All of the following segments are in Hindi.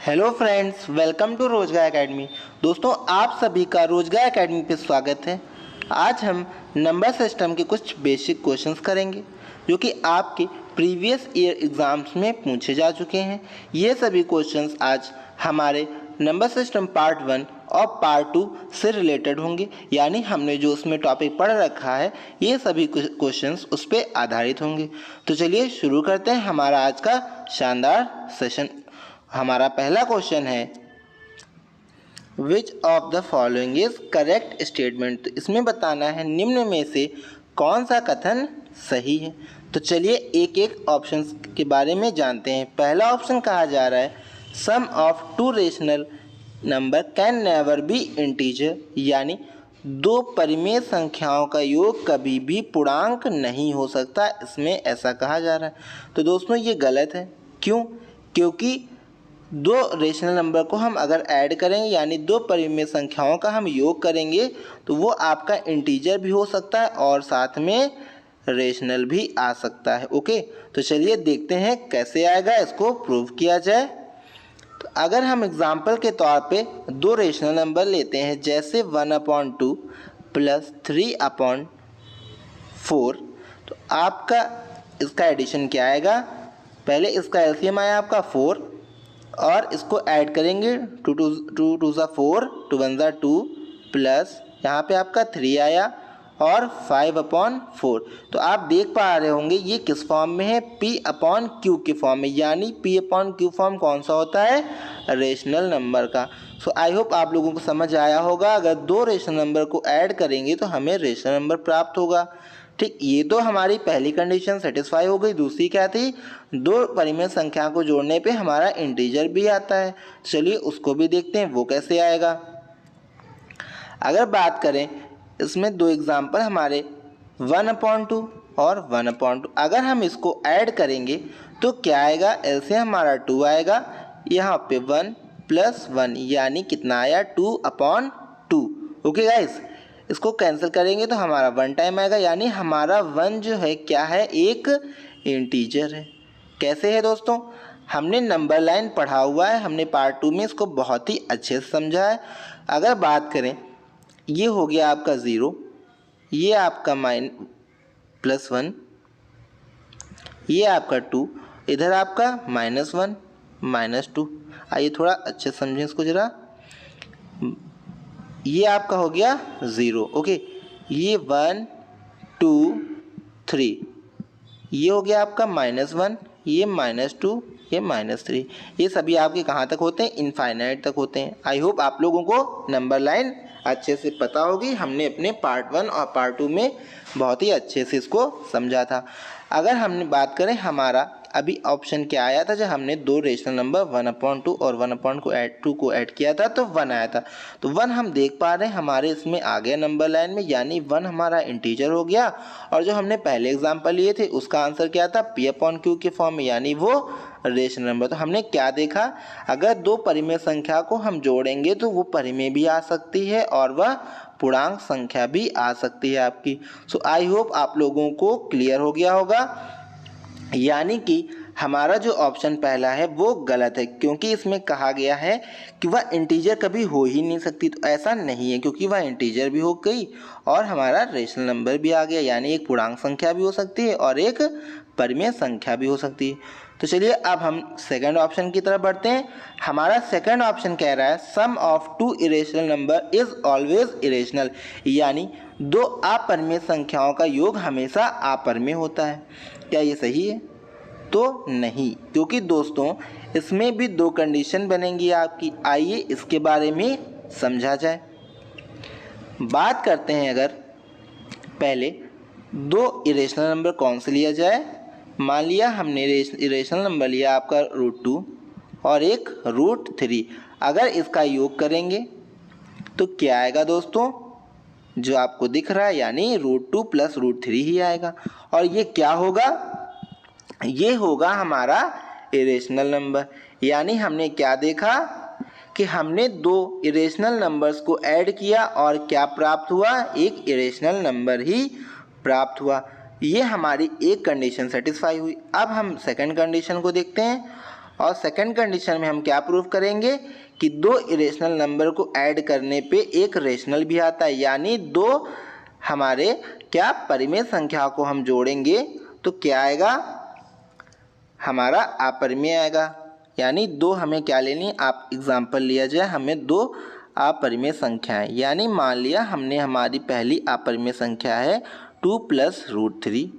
हेलो फ्रेंड्स, वेलकम टू रोजगार एकेडमी। दोस्तों, आप सभी का रोजगार एकेडमी पे स्वागत है। आज हम नंबर सिस्टम के कुछ बेसिक क्वेश्चंस करेंगे जो कि आपके प्रीवियस ईयर एग्ज़ाम्स में पूछे जा चुके हैं। ये सभी क्वेश्चंस आज हमारे नंबर सिस्टम पार्ट 1 और पार्ट 2 से रिलेटेड होंगे, यानी हमने जो उसमें टॉपिक पढ़ रखा है ये सभी क्वेश्चंस उस पर आधारित होंगे। तो चलिए शुरू करते हैं हमारा आज का शानदार सेशन। हमारा पहला क्वेश्चन है विच of the following is correct statement. तो इसमें बताना है निम्न में से कौन सा कथन सही है। तो चलिए एक एक ऑप्शन के बारे में जानते हैं। पहला ऑप्शन कहा जा रहा है sum of two rational number can never be integer, यानी दो परिमेय संख्याओं का योग कभी भी पूर्णांक नहीं हो सकता। इसमें ऐसा कहा जा रहा है। तो दोस्तों ये गलत है। क्यों? क्योंकि दो रेशनल नंबर को हम अगर ऐड करेंगे, यानी दो परिमेय संख्याओं का हम योग करेंगे, तो वो आपका इंटीजर भी हो सकता है और साथ में रेशनल भी आ सकता है। ओके, तो चलिए देखते हैं कैसे आएगा, इसको प्रूव किया जाए। तो अगर हम एग्जाम्पल के तौर पे दो रेशनल नंबर लेते हैं, जैसे 1/2 प्लस 3/4, तो आपका इसका एडिशन क्या आएगा? पहले इसका एलसीएम आया आपका 4 और इसको ऐड करेंगे, 2 2 ज़ा 4, 2 1 ज़ा 2 प्लस यहाँ पे आपका 3 आया और 5/4। तो आप देख पा रहे होंगे ये किस फॉर्म में है? P/Q के फॉर्म में, यानी P/Q फॉर्म कौन सा होता है? रेशनल नंबर का। सो आई होप आप लोगों को समझ आया होगा। अगर दो रेशनल नंबर को ऐड करेंगे तो हमें रेशनल नंबर प्राप्त होगा। ठीक, ये तो हमारी पहली कंडीशन सेटिस्फाई हो गई। दूसरी क्या थी? दो परिमेय संख्या को जोड़ने पे हमारा इंटीजर भी आता है। चलिए उसको भी देखते हैं वो कैसे आएगा। अगर बात करें, इसमें दो एग्जाम्पल हमारे 1/2 और 1/2। अगर हम इसको ऐड करेंगे तो क्या आएगा? एलसीएम हमारा 2 आएगा, यहाँ पे 1 + 1, यानी कितना आया? 2/2। ओके गाइस, इसको कैंसिल करेंगे तो हमारा 1 टाइम आएगा, यानी हमारा 1 जो है क्या है? एक इंटीजर है। कैसे है दोस्तों? हमने नंबर लाइन पढ़ा हुआ है, हमने पार्ट 2 में इसको बहुत ही अच्छे से समझा है। अगर बात करें, ये हो गया आपका 0, ये आपका +1, ये आपका 2, इधर आपका -1 -2। आइए थोड़ा अच्छे से समझें इसको ज़रा। ये आपका हो गया 0। ओके, ये 1 2 3, ये हो गया आपका -1, ये -2, ये -3। ये सभी आपके कहाँ तक होते हैं? इनफाइनाइट तक होते हैं। आई होप आप लोगों को नंबर लाइन अच्छे से पता होगी। हमने अपने पार्ट 1 और पार्ट 2 में बहुत ही अच्छे से इसको समझा था। अगर हमने बात करें, हमारा अभी ऑप्शन क्या आया था? जब हमने दो रेशनल नंबर 1/2 और 1/2 को ऐड किया था तो 1 आया था। तो 1 हम देख पा रहे हैं हमारे इसमें आ गया नंबर लाइन में, यानी 1 हमारा इंटीजर हो गया। और जो हमने पहले एग्जाम्पल लिए थे उसका आंसर क्या था? P/Q के फॉर्म में, यानी वो रेशनल नंबर। तो हमने क्या देखा? अगर दो परिमेय संख्या को हम जोड़ेंगे तो वो परिमेय भी आ सकती है और वह पूर्णांक संख्या भी आ सकती है आपकी। सो आई होप आप लोगों को क्लियर हो गया होगा। यानी कि हमारा जो ऑप्शन पहला है वो गलत है, क्योंकि इसमें कहा गया है कि वह इंटीजर कभी हो ही नहीं सकती। तो ऐसा नहीं है, क्योंकि वह इंटीजर भी हो गई और हमारा रेशनल नंबर भी आ गया, यानी एक पूर्णांक संख्या भी हो सकती है और एक परिमेय संख्या भी हो सकती है। तो चलिए अब हम सेकंड ऑप्शन की तरफ बढ़ते हैं। हमारा सेकंड ऑप्शन कह रहा है sum of two irrational number is always irrational, यानी दो अपरिमेय संख्याओं का योग हमेशा अपरिमेय होता है। क्या ये सही है? तो नहीं, क्योंकि दोस्तों इसमें भी दो कंडीशन बनेंगी आपकी। आइए इसके बारे में समझा जाए। बात करते हैं, अगर पहले दो इरेशनल नंबर कौन से लिया जाए। मान लिया हमने इरेशनल नंबर लिया आपका √2 और एक √3। अगर इसका योग करेंगे तो क्या आएगा दोस्तों? जो आपको दिख रहा है, यानी √2 + √3 ही आएगा। और ये क्या होगा? ये होगा हमारा इरेशनल नंबर। यानी हमने क्या देखा कि हमने दो इरेशनल नंबर्स को ऐड किया और क्या प्राप्त हुआ? एक इरेशनल नंबर ही प्राप्त हुआ। ये हमारी एक कंडीशन सेटिस्फाई हुई। अब हम सेकंड कंडीशन को देखते हैं। और सेकंड कंडीशन में हम क्या प्रूव करेंगे कि दो इरेशनल नंबर को ऐड करने पे एक रेशनल भी आता है, यानी दो हमारे क्या परिमेय संख्या को हम जोड़ेंगे तो क्या आएगा, हमारा अपरिमेय आएगा। यानी दो हमें क्या लेनी, आप एग्जाम्पल लिया जाए, हमें दो अपरिमेय संख्याएं, यानी मान लिया हमने हमारी पहली अपरिमेय संख्या है 2 + √3,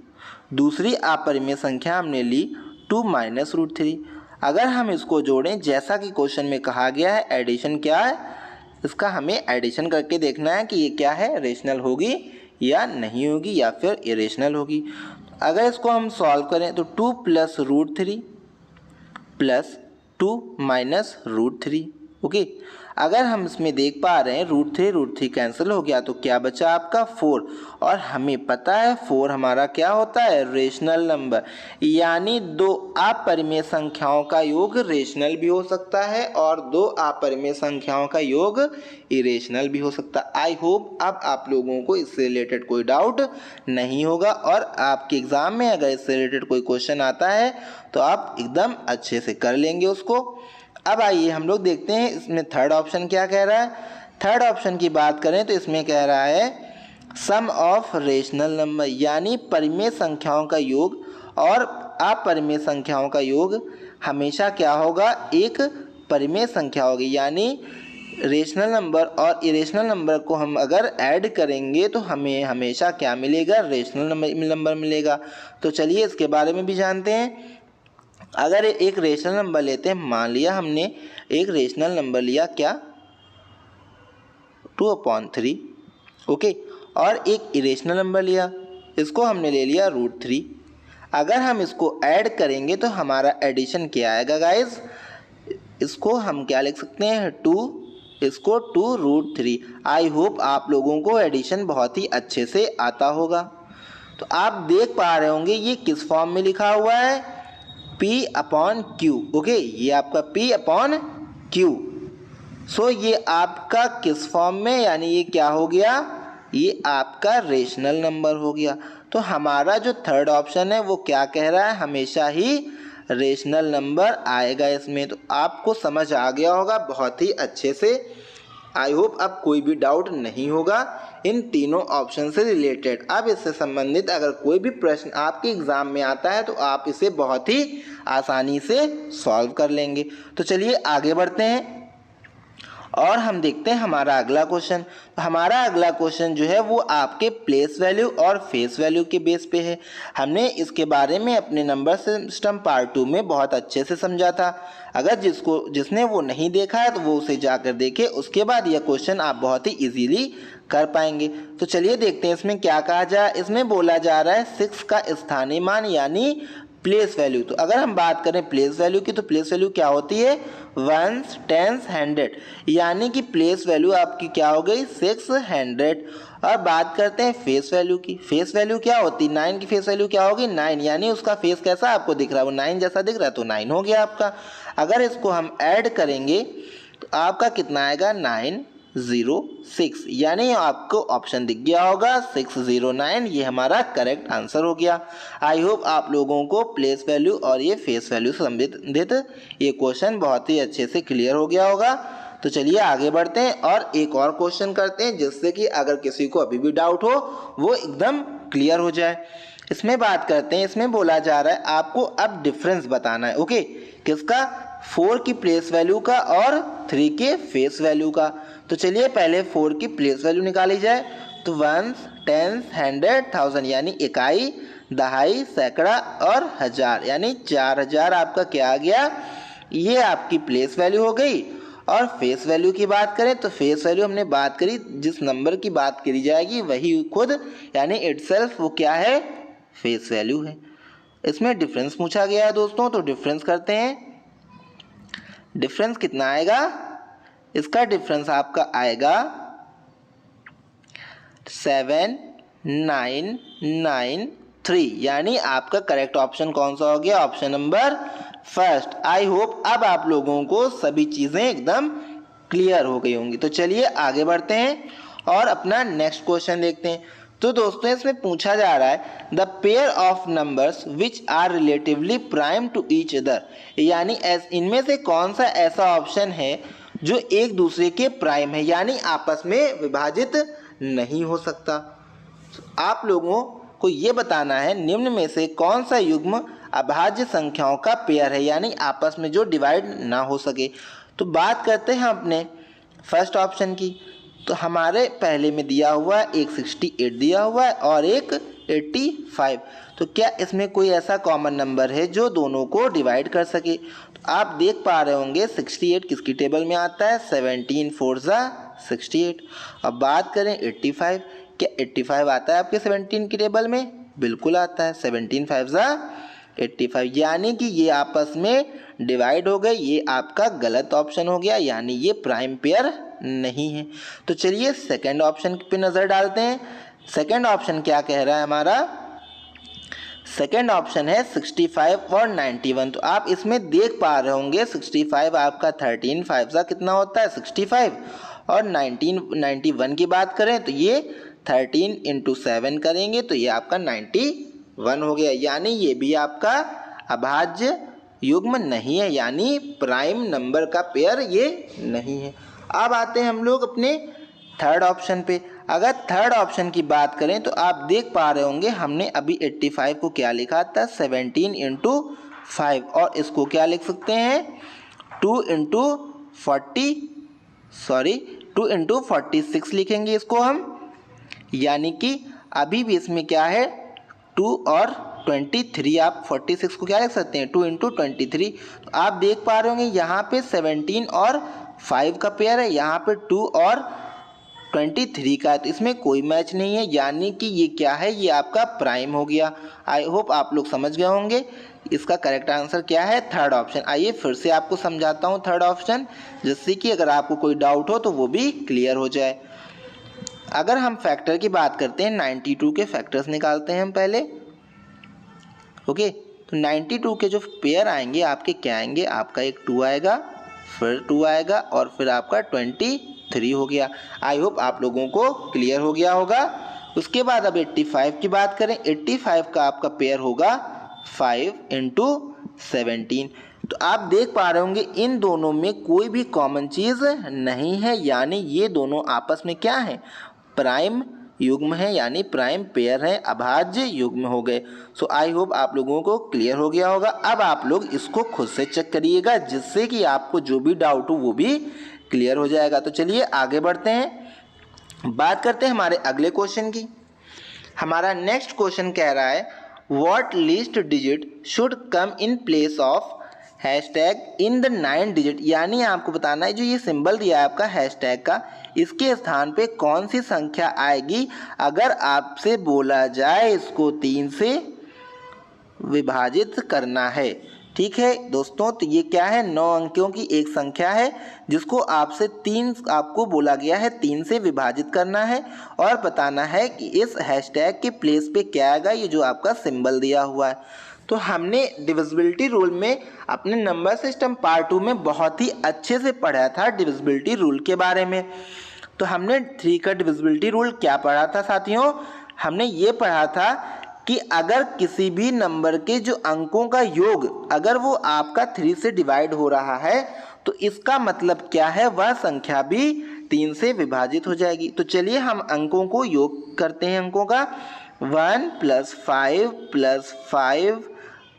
दूसरी अपरिमेय संख्या हमने ली 2 - √3। अगर हम इसको जोड़ें जैसा कि क्वेश्चन में कहा गया है, एडिशन क्या है, इसका हमें एडिशन करके देखना है कि ये क्या है, रेशनल होगी या नहीं होगी या फिर इरेशनल होगी। अगर इसको हम सॉल्व करें तो 2 + √3 + 2 - √3, ओके। अगर हम इसमें देख पा रहे हैं √3 कैंसिल हो गया तो क्या बचा आपका 4, और हमें पता है 4 हमारा क्या होता है, रेशनल नंबर, यानी दो अपरिमेय संख्याओं का योग रेशनल भी हो सकता है और दो अपरिमेय संख्याओं का योग इरेशनल भी हो सकता है। आई होप अब आप लोगों को इससे रिलेटेड कोई डाउट नहीं होगा, और आपके एग्जाम में अगर इससे रिलेटेड कोई क्वेश्चन आता है तो आप एकदम अच्छे से कर लेंगे उसको। अब आइए हम लोग देखते हैं इसमें थर्ड ऑप्शन क्या कह रहा है। थर्ड ऑप्शन की बात करें तो इसमें कह रहा है सम ऑफ रेशनल नंबर, यानी परिमेय संख्याओं का योग और अपरिमेय संख्याओं का योग हमेशा क्या होगा, एक परिमेय संख्या होगी, यानी रेशनल नंबर और इरेशनल नंबर को हम अगर ऐड करेंगे तो हमें हमेशा क्या मिलेगा, रेशनल नंबर मिलेगा। तो चलिए इसके बारे में भी जानते हैं। अगर एक रेशनल नंबर लेते हैं, मान लिया हमने एक रेशनल नंबर लिया क्या 2/3, ओके, और एक इरेशनल नंबर लिया, इसको हमने ले लिया √3। अगर हम इसको ऐड करेंगे तो हमारा एडिशन क्या आएगा गाइस, इसको हम क्या लिख सकते हैं 2, इसको 2√3। आई होप आप लोगों को एडिशन बहुत ही अच्छे से आता होगा। तो आप देख पा रहे होंगे ये किस फॉर्म में लिखा हुआ है, P/Q, ओके, ये आपका P/Q। सो ये आपका किस फॉर्म में, यानी ये क्या हो गया, ये आपका रेशनल नंबर हो गया। तो हमारा जो थर्ड ऑप्शन है वो क्या कह रहा है, हमेशा ही रेशनल नंबर आएगा इसमें। तो आपको समझ आ गया होगा बहुत ही अच्छे से। आई होप अब कोई भी डाउट नहीं होगा इन तीनों ऑप्शन से रिलेटेड। अब इससे संबंधित अगर कोई भी प्रश्न आपके एग्जाम में आता है तो आप इसे बहुत ही आसानी से सॉल्व कर लेंगे। तो चलिए आगे बढ़ते हैं और हम देखते हैं हमारा अगला क्वेश्चन। तो हमारा अगला क्वेश्चन जो है वो आपके प्लेस वैल्यू और फेस वैल्यू के बेस पे है। हमने इसके बारे में अपने नंबर सिस्टम पार्ट 2 में बहुत अच्छे से समझा था। अगर जिसने वो नहीं देखा है तो वो उसे जाकर देखे, उसके बाद यह क्वेश्चन आप बहुत ही इजीली कर पाएंगे। तो चलिए देखते हैं इसमें क्या कहा जाए। इसमें बोला जा रहा है 6 का स्थानीय मान यानी प्लेस वैल्यू। तो अगर हम बात करें प्लेस वैल्यू की तो प्लेस वैल्यू क्या होती है, 1s, 10s, 100, यानी कि प्लेस वैल्यू आपकी क्या हो गई 600। और बात करते हैं फेस वैल्यू की। फेस वैल्यू क्या होती है, 9 की फेस वैल्यू क्या होगी 9, यानी उसका फेस कैसा आपको दिख रहा है, वो 9 जैसा दिख रहा है तो 9 हो गया आपका। अगर इसको हम ऐड करेंगे तो आपका कितना आएगा 906, यानी आपको ऑप्शन दिख गया होगा 609, ये हमारा करेक्ट आंसर हो गया। आई होप आप लोगों को प्लेस वैल्यू और ये फेस वैल्यू से संबंधित ये क्वेश्चन बहुत ही अच्छे से क्लियर हो गया होगा। तो चलिए आगे बढ़ते हैं और एक और क्वेश्चन करते हैं जिससे कि अगर किसी को अभी भी डाउट हो वो एकदम क्लियर हो जाए। इसमें बात करते हैं, इसमें बोला जा रहा है आपको अब डिफरेंस बताना है, ओके, किसका, 4 की प्लेस वैल्यू का और 3 के फेस वैल्यू का। तो चलिए पहले 4 की प्लेस वैल्यू निकाली जाए। तो 1s, 10s, 100, 1000, यानी इकाई, दहाई, सैकड़ा और हजार, यानी 4000 आपका क्या आ गया, ये आपकी प्लेस वैल्यू हो गई। और फेस वैल्यू की बात करें तो फेस वैल्यू हमने बात करी, जिस नंबर की बात करी जाएगी वही खुद यानी इटसेल्फ वो क्या है, फेस वैल्यू है। इसमें डिफरेंस पूछा गया है दोस्तों, तो डिफरेंस करते हैं। डिफरेंस कितना आएगा, इसका डिफरेंस आपका आएगा 7993, यानी आपका करेक्ट ऑप्शन कौन सा हो गया, option number first. I hope अब आप लोगों को सभी चीज़ें एकदम क्लियर हो गई होंगी। तो चलिए आगे बढ़ते हैं और अपना नेक्स्ट क्वेश्चन देखते हैं। तो दोस्तों इसमें पूछा जा रहा है the pair of numbers which are relatively prime to each other, यानी इनमें से कौन सा ऐसा ऑप्शन है जो एक दूसरे के प्राइम है, यानी आपस में विभाजित नहीं हो सकता। आप लोगों को ये बताना है निम्न में से कौन सा युग्म अभाज्य संख्याओं का पेयर है, यानी आपस में जो डिवाइड ना हो सके। तो बात करते हैं अपने फर्स्ट ऑप्शन की। तो हमारे पहले में दिया हुआ है एक 68 दिया हुआ है और एक 85। तो क्या इसमें कोई ऐसा कॉमन नंबर है जो दोनों को डिवाइड कर सके? तो आप देख पा रहे होंगे 68 किसकी टेबल में आता है, 17 4 ज़ा 68। अब बात करें 85, क्या 85 आता है आपके 17 की टेबल में? बिल्कुल आता है, 17 5 ज़ा 85, यानी कि ये आपस में डिवाइड हो गए। ये आपका गलत ऑप्शन हो गया, यानी ये प्राइम पेयर नहीं है। तो चलिए सेकंड ऑप्शन पे नज़र डालते हैं। सेकंड ऑप्शन क्या कह रहा है हमारा? सेकंड ऑप्शन है 65 और 91। तो आप इसमें देख पा रहे होंगे 65 आपका 13 5 सा कितना होता है 65, और 91 की बात करें तो ये 13 × 7 करेंगे तो ये आपका 91 हो गया, यानी ये भी आपका अभाज्य युग्म नहीं है, यानी प्राइम नंबर का पेयर ये नहीं है। अब आते हैं हम लोग अपने थर्ड ऑप्शन पे। अगर थर्ड ऑप्शन की बात करें तो आप देख पा रहे होंगे हमने अभी 85 को क्या लिखा था 17 × 5, और इसको क्या लिख सकते हैं 2 × 46 लिखेंगे इसको हम, यानी कि अभी भी इसमें क्या है 2 और 23, आप 46 को क्या लिख सकते हैं 2 × 23। तो आप देख पा रहे होंगे यहाँ पे 17 और 5 का पेयर है, यहाँ पे 2 और 23 का है, तो इसमें कोई मैच नहीं है, यानी कि ये क्या है, ये आपका प्राइम हो गया। आई होप आप लोग समझ गए होंगे इसका करेक्ट आंसर क्या है, थर्ड ऑप्शन। आइए फिर से आपको समझाता हूँ थर्ड ऑप्शन, जिससे कि अगर आपको कोई डाउट हो तो वो भी क्लियर हो जाए। अगर हम फैक्टर की बात करते हैं 92 के फैक्टर्स निकालते हैं हम पहले। ओके, तो 92 के जो पेयर आएंगे आपके क्या आएंगे, आपका एक 2 आएगा, फिर 2 आएगा और फिर आपका 23 हो गया। आई होप आप लोगों को क्लियर हो गया होगा। उसके बाद अब 85 की बात करें, 85 का आपका पेयर होगा 5 × 17। तो आप देख पा रहे होंगे इन दोनों में कोई भी कॉमन चीज़ नहीं है, यानी ये दोनों आपस में क्या है, प्राइम युग्म है, यानी प्राइम पेयर है, अभाज्य युग्म हो गए। सो आई होप आप लोगों को क्लियर हो गया होगा। अब आप लोग इसको खुद से चेक करिएगा, जिससे कि आपको जो भी डाउट हो वो भी क्लियर हो जाएगा। तो चलिए आगे बढ़ते हैं, बात करते हैं हमारे अगले क्वेश्चन की। हमारा नेक्स्ट क्वेश्चन कह रहा है what least digit should come in place of hashtag in the 9 digit, यानी आपको बताना है जो ये सिंबल दिया है आपका हैशटैग का, इसके स्थान पे कौन सी संख्या आएगी अगर आपसे बोला जाए इसको 3 से विभाजित करना है। ठीक है दोस्तों, तो ये क्या है, 9 अंकों की एक संख्या है जिसको आपको बोला गया है 3 से विभाजित करना है और बताना है कि इस हैशटैग के प्लेस पे क्या आएगा, ये जो आपका सिंबल दिया हुआ है। तो हमने डिविजिबिलिटी रूल में अपने नंबर सिस्टम पार्ट 2 में बहुत ही अच्छे से पढ़ा था डिविजिबिलिटी रूल के बारे में। तो हमने 3 का डिविजिबिलिटी रूल क्या पढ़ा था साथियों, हमने ये पढ़ा था कि अगर किसी भी नंबर के जो अंकों का योग अगर वो आपका 3 से डिवाइड हो रहा है तो इसका मतलब क्या है, वह संख्या भी 3 से विभाजित हो जाएगी। तो चलिए हम अंकों को योग करते हैं। अंकों का 1 + 5 + 5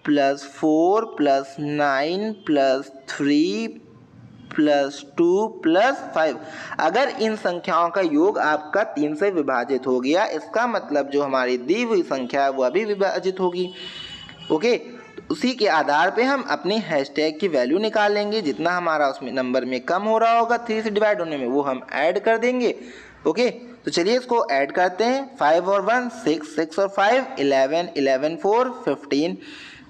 + 4 + 9 + 3 + 2 + 5, अगर इन संख्याओं का योग आपका 3 से विभाजित हो गया, इसका मतलब जो हमारी दी हुई संख्या है वह भी विभाजित होगी। ओके, तो उसी के आधार पे हम अपने हैशटैग की वैल्यू निकालेंगे, जितना हमारा उसमें नंबर में कम हो रहा होगा 3 से डिवाइड होने में वो हम ऐड कर देंगे। ओके, तो चलिए इसको ऐड करते हैं। 5 और 1 6, 6 और 5 11, 11 4 15,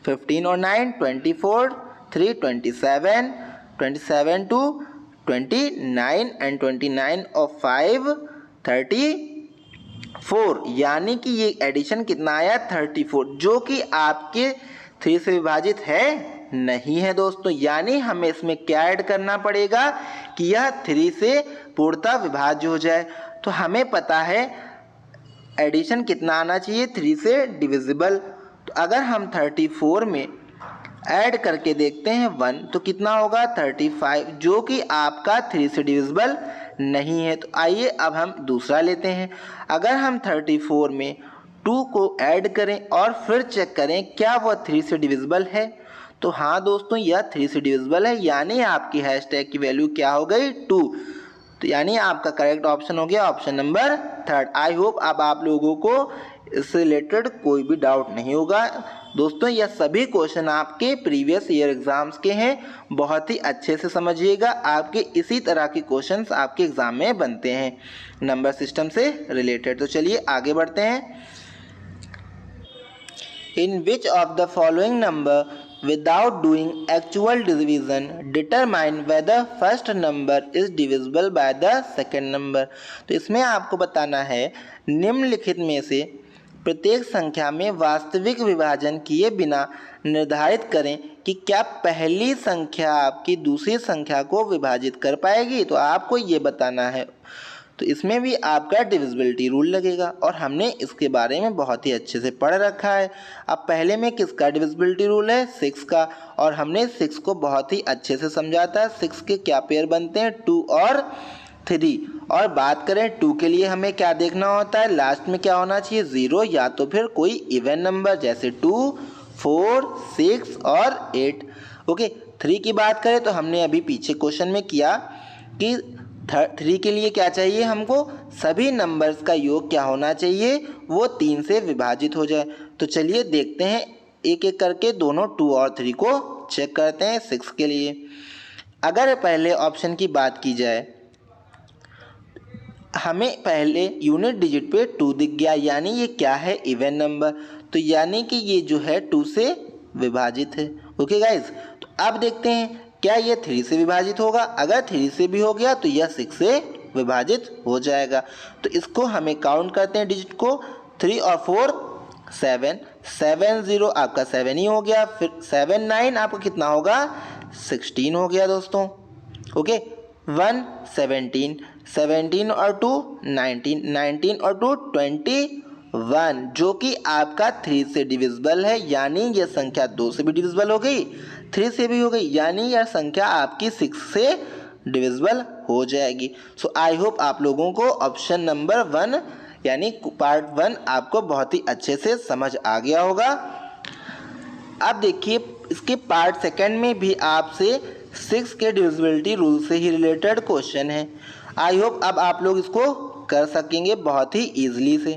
15 और 9 24, 3 27, 27 2 29 and 29 और 5 34, यानी कि ये एडिशन कितना आया 34, जो कि आपके 3 से विभाजित है नहीं है दोस्तों। यानी हमें इसमें क्या ऐड करना पड़ेगा कि यह 3 से पूर्णतः विभाज्य हो जाए। तो हमें पता है एडिशन कितना आना चाहिए, 3 से डिविजिबल। तो अगर हम 34 में ऐड करके देखते हैं 1 तो कितना होगा 35, जो कि आपका 3 से डिविजिबल नहीं है। तो आइए अब हम दूसरा लेते हैं। अगर हम 34 में 2 को ऐड करें और फिर चेक करें क्या वह 3 से डिविजिबल है, तो हाँ दोस्तों यह 3 से डिविजिबल है, यानी आपकी हैशटैग की वैल्यू क्या हो गई 2। तो यानी आपका करेक्ट ऑप्शन हो गया ऑप्शन नंबर 3। आई होप अब आप लोगों को इससे रिलेटेड कोई भी डाउट नहीं होगा। दोस्तों यह सभी क्वेश्चन आपके प्रीवियस ईयर एग्जाम्स के हैं, बहुत ही अच्छे से समझिएगा। आपके इसी तरह के क्वेश्चंस आपके एग्जाम में बनते हैं नंबर सिस्टम से रिलेटेड। तो चलिए आगे बढ़ते हैं। In which of the following number without doing actual division determine whether first number is divisible by the second number। तो इसमें आपको बताना है निम्नलिखित में से प्रत्येक संख्या में वास्तविक विभाजन किए बिना निर्धारित करें कि क्या पहली संख्या आपकी दूसरी संख्या को विभाजित कर पाएगी। तो आपको ये बताना है। तो इसमें भी आपका डिविजिबिलिटी रूल लगेगा और हमने इसके बारे में बहुत ही अच्छे से पढ़ रखा है। अब पहले में किसका डिविजिबिलिटी रूल है, 6 का, और हमने 6 को बहुत ही अच्छे से समझा था। 6 के क्या पेयर बनते हैं, 2 और 3। और बात करें 2 के लिए हमें क्या देखना होता है, लास्ट में क्या होना चाहिए 0 या तो फिर कोई इवन नंबर जैसे 2, 4, 6 और 8। ओके, 3 की बात करें तो हमने अभी पीछे क्वेश्चन में किया कि 3 के लिए क्या चाहिए हमको, सभी नंबर्स का योग क्या होना चाहिए, वो 3 से विभाजित हो जाए। तो चलिए देखते हैं एक एक करके, दोनों 2 और 3 को चेक करते हैं 6 के लिए। अगर पहले ऑप्शन की बात की जाए, हमें पहले यूनिट डिजिट पे 2 दिख गया, यानी ये क्या है इवन नंबर, तो यानी कि ये जो है 2 से विभाजित है। ओके गाइज, तो अब देखते हैं क्या ये 3 से विभाजित होगा। अगर 3 से भी हो गया तो यह 6 से विभाजित हो जाएगा। तो इसको हमें काउंट करते हैं डिजिट को, 3 और 4 7, 7 0 आपका 7 ही हो गया, फिर 7 9 आपका कितना होगा 16 हो गया दोस्तों। ओके, 1 17, 17 और 2 19, 19 और 2 21, जो कि आपका 3 से डिविजिबल है, यानी यह संख्या 2 से भी डिविजिबल हो गई, 3 से भी हो गई, यानी यह संख्या आपकी 6 से डिविजिबल हो जाएगी। सो आई होप आप लोगों को ऑप्शन नंबर 1 यानी पार्ट 1 आपको बहुत ही अच्छे से समझ आ गया होगा। अब देखिए इसके पार्ट 2 में भी आपसे 6 के डिविजिबिलिटी रूल से ही रिलेटेड क्वेश्चन है। आई होप अब आप लोग इसको कर सकेंगे बहुत ही ईजिली से।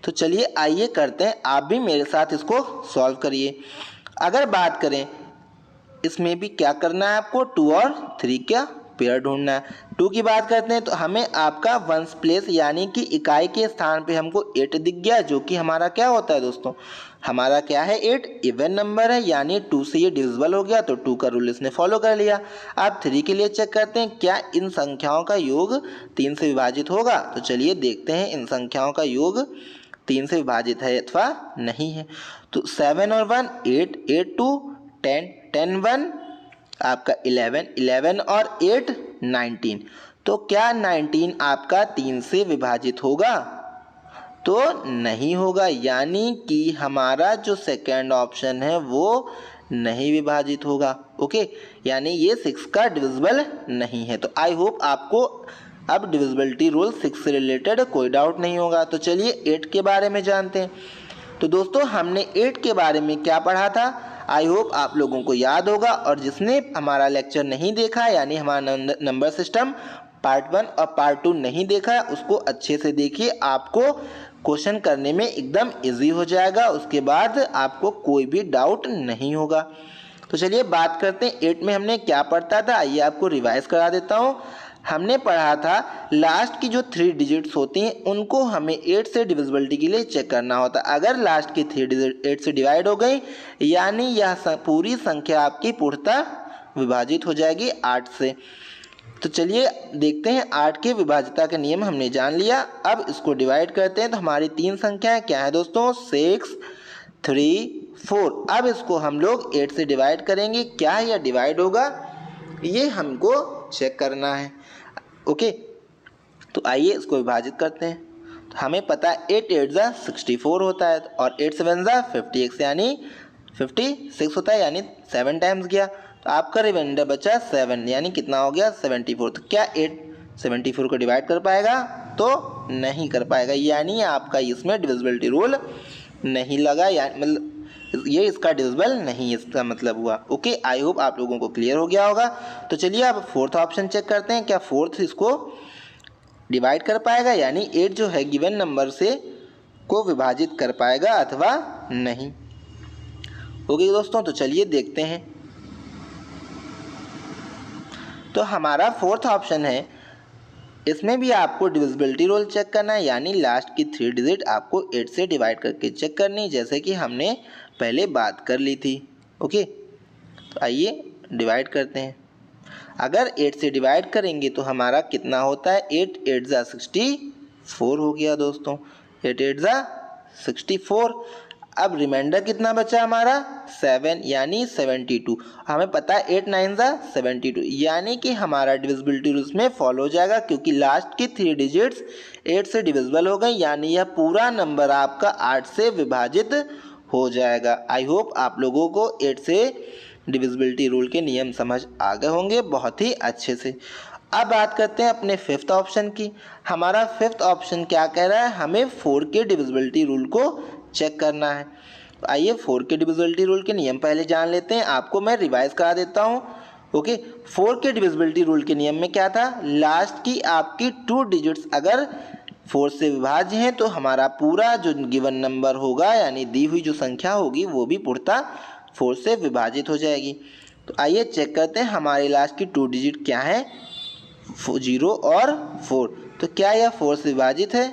तो चलिए आइए करते हैं, आप भी मेरे साथ इसको सॉल्व करिए। अगर बात करें इसमें भी क्या करना है आपको, 2 और 3 का पेयर ढूंढना है। 2 की बात करते हैं तो हमें आपका वंस प्लेस यानी कि इकाई के स्थान पे हमको 8 दिख गया, जो कि हमारा क्या होता है दोस्तों, हमारा क्या है 8 इवन नंबर है, यानी 2 से ये डिविजिबल हो गया, तो 2 का रूल इसने फॉलो कर लिया। अब 3 के लिए चेक करते हैं क्या इन संख्याओं का योग 3 से विभाजित होगा। तो चलिए देखते हैं इन संख्याओं का योग 3 से विभाजित है अथवा नहीं है। तो 7 और 1 8, 8 2 10, 10 1 आपका 11, 11 और 8 19। तो क्या 19 आपका 3 से विभाजित होगा, तो नहीं होगा, यानी कि हमारा जो सेकंड ऑप्शन है वो नहीं विभाजित होगा। ओके, यानी ये 6 का डिविजिबल नहीं है। तो आई होप आपको अब डिविजिबिलिटी रूल 6 से रिलेटेड कोई डाउट नहीं होगा। तो चलिए 8 के बारे में जानते हैं। तो दोस्तों हमने 8 के बारे में क्या पढ़ा था, आई होप आप लोगों को याद होगा, और जिसने हमारा लेक्चर नहीं देखा यानी हमारा नंबर सिस्टम पार्ट 1 और पार्ट 2 नहीं देखा है उसको अच्छे से देखिए, आपको क्वेश्चन करने में एकदम इजी हो जाएगा, उसके बाद आपको कोई भी डाउट नहीं होगा। तो चलिए बात करते हैं 8 में हमने क्या पढ़ता था, आइए आपको रिवाइज करा देता हूँ। हमने पढ़ा था लास्ट की जो 3 डिजिट्स होती हैं उनको हमें 8 से डिविजिबिलिटी के लिए चेक करना होता है। अगर लास्ट की 3 डिजिट 8 से डिवाइड हो गई यानी यह पूरी संख्या आपकी पूर्णतः विभाजित हो जाएगी 8 से। तो चलिए देखते हैं 8 के विभाज्यता के नियम हमने जान लिया। अब इसको डिवाइड करते हैं तो हमारी 3 संख्याएं क्या है दोस्तों, 6 3 4। अब इसको हम लोग 8 से डिवाइड करेंगे, क्या यह डिवाइड होगा ये हमको चेक करना है। ओके, तो आइए इसको विभाजित करते हैं। हमें पता है 8 8 ज़ा 64 होता है और 8 7 ज़ा 56 यानी 56 होता है, यानी 7 टाइम्स गया। तो आपका रिमाइंडर बचा 7 यानी कितना हो गया 74। तो क्या 8 74 को डिवाइड कर पाएगा? तो नहीं कर पाएगा, यानी आपका इसमें डिविजिबिलिटी रूल नहीं लगा, यानी मतलब ये इसका डिविजिबल नहीं, इसका मतलब हुआ। ओके, आई होप आप लोगों को क्लियर हो गया होगा। तो चलिए अब फोर्थ ऑप्शन चेक करते हैं, क्या फोर्थ इसको डिवाइड कर पाएगा, यानी 8 जो है गिवन नंबर से को विभाजित कर पाएगा अथवा नहीं। ओके दोस्तों, तो चलिए देखते हैं। तो हमारा फोर्थ ऑप्शन है, इसमें भी आपको डिविजिबिलिटी रूल चेक करना है, यानी लास्ट की 3 डिजिट आपको 8 से डिवाइड करके चेक करनी, जैसे कि हमने पहले बात कर ली थी। ओके, तो आइए डिवाइड करते हैं। अगर 8 से डिवाइड करेंगे तो हमारा कितना होता है, 8 8 ज़ा 64 हो गया दोस्तों, 8 8 ज़ा 64। अब रिमाइंडर कितना बचा हमारा 7 यानी 72। हमें पता है 8 9 ज़ा 72, यानी कि हमारा डिविजिबिलिटी रूल्स में फॉलो हो जाएगा, क्योंकि लास्ट की 3 डिजिट्स 8 से डिविजिबल हो गई, यानी यह पूरा नंबर आपका 8 से विभाजित हो जाएगा। आई होप आप लोगों को 8 से डिविजिबिलिटी रूल के नियम समझ आ गए होंगे बहुत ही अच्छे से। अब बात करते हैं अपने फिफ्थ ऑप्शन की। हमारा फिफ्थ ऑप्शन क्या कह रहा है, हमें 4 के डिविजिबिलिटी रूल को चेक करना है। तो आइए 4 के डिविजिबिलिटी रूल के नियम पहले जान लेते हैं, आपको मैं रिवाइज करा देता हूँ। ओके, 4 के डिविजिबिलिटी रूल के नियम में क्या था, लास्ट की आपकी 2 डिजिट्स अगर 4 से विभाज्य हैं तो हमारा पूरा जो गिवन नंबर होगा, यानी दी हुई जो संख्या होगी वो भी पूर्णतः 4 से विभाजित हो जाएगी। तो आइए चेक करते हैं हमारे लास्ट की 2 डिजिट क्या है, 0 और 4। तो क्या यह 4 से विभाजित है?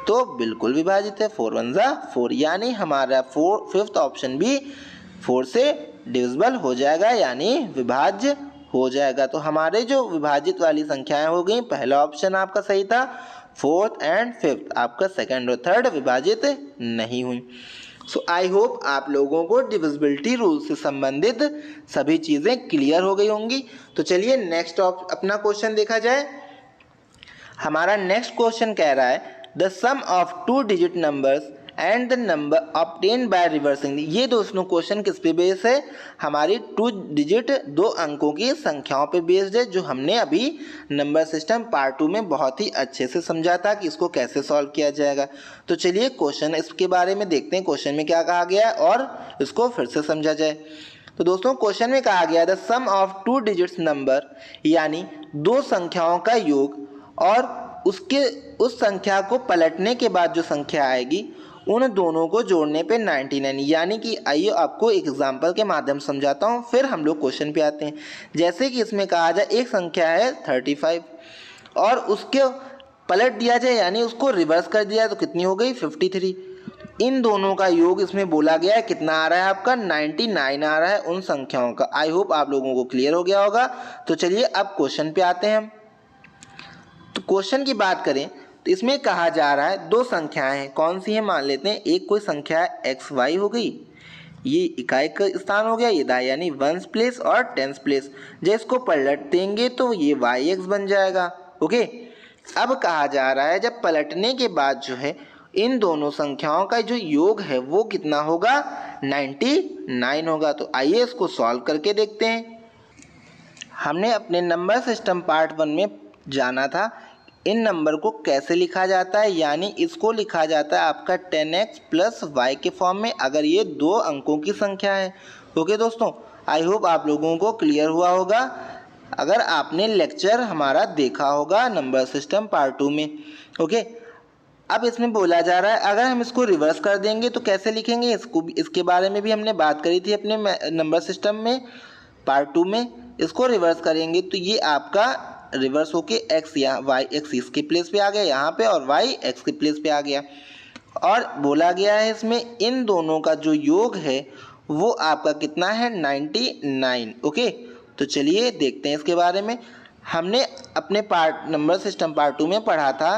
तो बिल्कुल विभाजित है, 4 1 ज़ा 4, यानी हमारा फिफ्थ ऑप्शन भी 4 से डिविजिबल हो जाएगा, यानी विभाज्य हो जाएगा। तो हमारे जो विभाजित वाली संख्याएं हो गई, पहला ऑप्शन आपका सही था, फोर्थ एंड फिफ्थ आपका सेकंड और थर्ड विभाजित नहीं हुई। सो आई होप आप लोगों को डिविजिबिलिटी रूल से संबंधित सभी चीज़ें क्लियर हो गई होंगी। तो चलिए नेक्स्ट अपना क्वेश्चन देखा जाए। हमारा नेक्स्ट क्वेश्चन कह रहा है the sum of 2 digit numbers and the number obtain by reversing. ये दोस्तों क्वेश्चन किस पे बेस्ड है, हमारी 2 डिजिट 2 अंकों की संख्याओं पे बेस्ड है, जो हमने अभी नंबर सिस्टम पार्ट 2 में बहुत ही अच्छे से समझा था कि इसको कैसे सॉल्व किया जाएगा। तो चलिए क्वेश्चन इसके बारे में देखते हैं, क्वेश्चन में क्या कहा गया है और इसको फिर से समझा जाए। तो दोस्तों क्वेश्चन में कहा गया the sum of 2 digits number, यानी 2 संख्याओं का योग और उसके उस संख्या को पलटने के बाद जो संख्या आएगी उन दोनों को जोड़ने पे 99, यानी कि आइए आपको एक एग्जांपल के माध्यम समझाता हूँ, फिर हम लोग क्वेश्चन पे आते हैं। जैसे कि इसमें कहा जाए एक संख्या है 35 और उसके पलट दिया जाए, यानी उसको रिवर्स कर दिया तो कितनी हो गई 53। इन दोनों का योग इसमें बोला गया है, कितना आ रहा है आपका 99 आ रहा है उन संख्याओं का। आई होप आप लोगों को क्लियर हो गया होगा। तो चलिए अब क्वेश्चन पे आते हैं हम। तो क्वेश्चन की बात करें तो इसमें कहा जा रहा है 2 संख्याएं हैं, कौन सी है मान लेते हैं। एक कोई संख्या एक्स वाई हो गई, ये इकाई का स्थान हो गया, ये दाई यानी 1s प्लेस और 10s प्लेस। जब इसको पलट देंगे तो ये वाई एक्स बन जाएगा। ओके, अब कहा जा रहा है जब पलटने के बाद जो है इन दोनों संख्याओं का जो योग है वो कितना होगा 99 होगा। तो आइए इसको सॉल्व करके देखते हैं। हमने अपने नंबर सिस्टम पार्ट 1 में जाना था इन नंबर को कैसे लिखा जाता है, यानी इसको लिखा जाता है आपका 10x प्लस वाई के फॉर्म में, अगर ये 2 अंकों की संख्या है। ओके दोस्तों, आई होप आप लोगों को क्लियर हुआ होगा अगर आपने लेक्चर हमारा देखा होगा नंबर सिस्टम पार्ट 2 में। ओके, अब इसमें बोला जा रहा है अगर हम इसको रिवर्स कर देंगे तो कैसे लिखेंगे, इसके बारे में भी हमने बात करी थी अपने नंबर सिस्टम में पार्ट 2 में। इसको रिवर्स करेंगे तो ये आपका रिवर्स होके x या y x इसके प्लेस पे आ गया यहाँ पे और y x के प्लेस पे आ गया। और बोला गया है इसमें इन दोनों का जो योग है वो आपका कितना है 99। ओके, तो चलिए देखते हैं इसके बारे में। हमने अपने पार्ट नंबर सिस्टम पार्ट 2 में पढ़ा था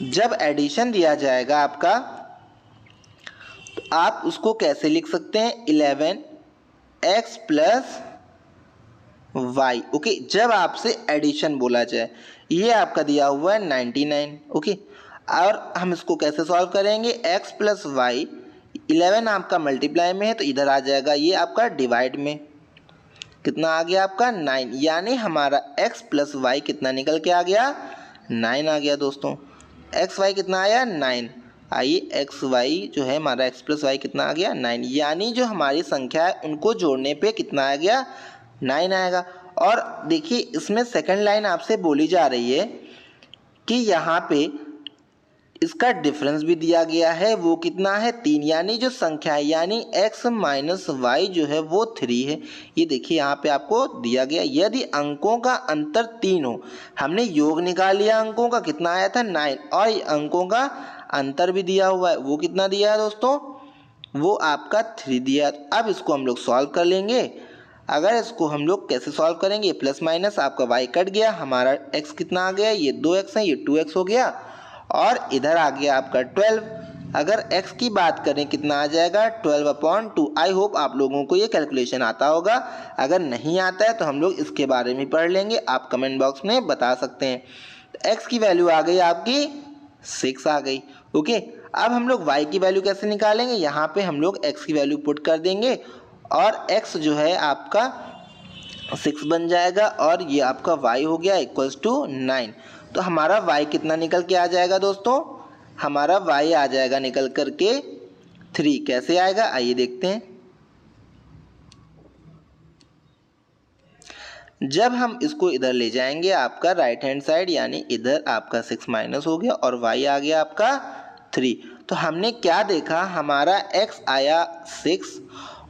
जब एडिशन दिया जाएगा आपका तो आप उसको कैसे लिख सकते हैं 11x प्लस y। ओके, जब आपसे एडिशन बोला जाए, ये आपका दिया हुआ है 99। ओके, और हम इसको कैसे सॉल्व करेंगे, x प्लस वाई 11 आपका मल्टीप्लाई में है तो इधर आ जाएगा ये आपका डिवाइड में, कितना आ गया आपका 9, यानी हमारा x प्लस वाई कितना निकल के आ गया 9 आ गया दोस्तों। एक्स वाई कितना आया 9, आइए एक्स वाई जो है हमारा x प्लस वाई कितना आ गया 9, यानी जो हमारी संख्या है उनको जोड़ने पे कितना आ गया 9 आएगा। और देखिए इसमें सेकंड लाइन आपसे बोली जा रही है कि यहाँ पे इसका डिफरेंस भी दिया गया है, वो कितना है 3, यानी जो संख्या है यानी x माइनस वाई जो है वो 3 है। ये देखिए यहाँ पे आपको दिया गया, यदि अंकों का अंतर 3 हो, हमने योग निकाल लिया अंकों का, कितना आया था 9, और अंकों का अंतर भी दिया हुआ है, वो कितना दिया है दोस्तों, वो आपका 3 दिया है। अब इसको हम लोग सॉल्व कर लेंगे। अगर इसको हम लोग कैसे सॉल्व करेंगे, प्लस माइनस आपका y कट गया, हमारा x कितना आ गया, ये 2x है, ये 2x हो गया, और इधर आ गया आपका 12। अगर x की बात करें कितना आ जाएगा 12/2। आई होप आप लोगों को ये कैलकुलेशन आता होगा, अगर नहीं आता है तो हम लोग इसके बारे में पढ़ लेंगे, आप कमेंट बॉक्स में बता सकते हैं। तो x की वैल्यू आ गई आपकी 6 आ गई। ओके, अब हम लोग y की वैल्यू कैसे निकालेंगे, यहाँ पे हम लोग x की वैल्यू पुट कर देंगे और x जो है आपका 6 बन जाएगा और ये आपका y हो गया इक्वल्स टू 9। तो हमारा y कितना निकल के आ जाएगा दोस्तों, हमारा y आ जाएगा निकल कर के 3। कैसे आएगा आइए देखते हैं। जब हम इसको इधर ले जाएंगे आपका राइट हैंड साइड, यानी इधर आपका 6 माइनस हो गया और y आ गया आपका 3। तो हमने क्या देखा, हमारा x आया 6